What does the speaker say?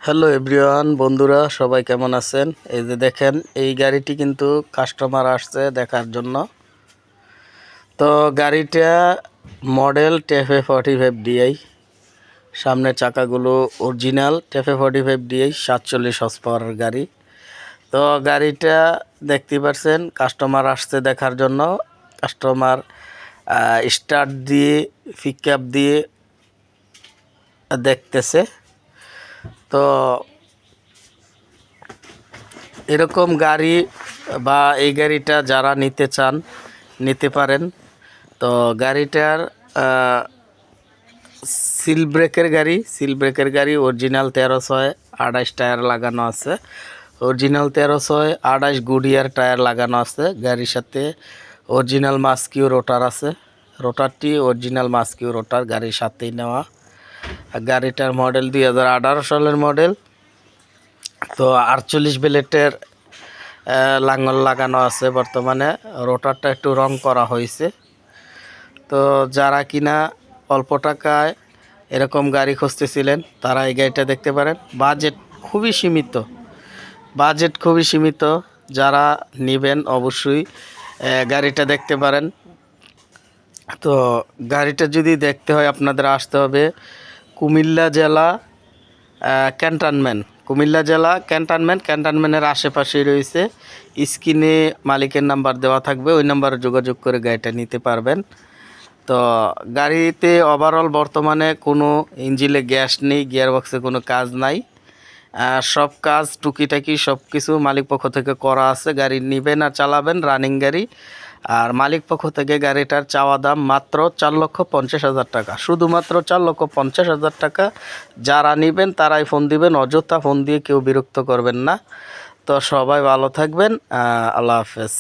Hello everyone, বন্ধুরা সবাই কেমন আছেন? এই যে দেখেন, এই গাড়িটি কিন্তু কাস্টমার আসছে দেখার জন্য। তো গাড়িটা মডেল TF45DI, সামনের চাকাগুলো অরিজিনাল TF45DI 47 হর্স পাওয়ারের গাড়ি। তো গাড়িটা দেখতে পাচ্ছেন কাস্টমার আসছে দেখার জন্য। কাস্টমার স্টার্ট দিয়ে পিক আপ দিয়ে দেখতেছে। তো এরকম গাড়ি বা এই গাড়িটা যারা নিতে চান নিতে পারেন। তো গাড়িটার সিল ব্রেকের গাড়ি অরিজিনাল 1328 টায়ার লাগানো আছে। অরিজিনাল 1328 গুডিয়ার টায়ার লাগানো আছে। গাড়ির সাথে অরিজিনাল মাস্কিউ রোটার আছে। রোটারটি অরিজিনাল মাস্কিউ রোটার গাড়ির সাথেই নেওয়া। গাড়িটার মডেল 2018 সালের মডেল। তো 48 ব্লেডের লাঙ্গল লাগানো আছে। বর্তমানে রোটারটা একটু রং করা হয়েছে। তো যারা কিনা অল্প টাকায় এরকম গাড়ি খুঁজতেছিলেন তারা এই গাড়িটা দেখতে পারেন। বাজেট খুবই সীমিত। যারা নেবেন অবশ্যই গাড়িটা দেখতে পারেন। তো গাড়িটা যদি দেখতে হয় আপনাদের আসতে হবে কুমিল্লা জেলা ক্যান্টনমেন্টের আশেপাশেই রয়েছে। স্ক্রিনে মালিকের নাম্বার দেওয়া থাকবে, ওই নাম্বারে যোগাযোগ করে গাড়িটা নিতে পারবেন। তো গাড়িতে ওভারঅল বর্তমানে কোনো ইঞ্জিনে গ্যাস নেই, গিয়ারবক্সে কোনো কাজ নাই। সব কাজ টুকিটাকি সব কিছু মালিক পক্ষ থেকে করা আছে। গাড়ি নেবেন আর চালাবেন, রানিং গাড়ি। আর মালিক পক্ষ থেকে গাড়িটার চাওয়া দাম মাত্র 4,50,000 টাকা, শুধুমাত্র 4,50,000 টাকা। যারা নেবেন তারাই ফোন দিবেন, অযথা ফোন দিয়ে কেউ বিরক্ত করবেন না। তো সবাই ভালো থাকবেন, আল্লাহ হাফেজ।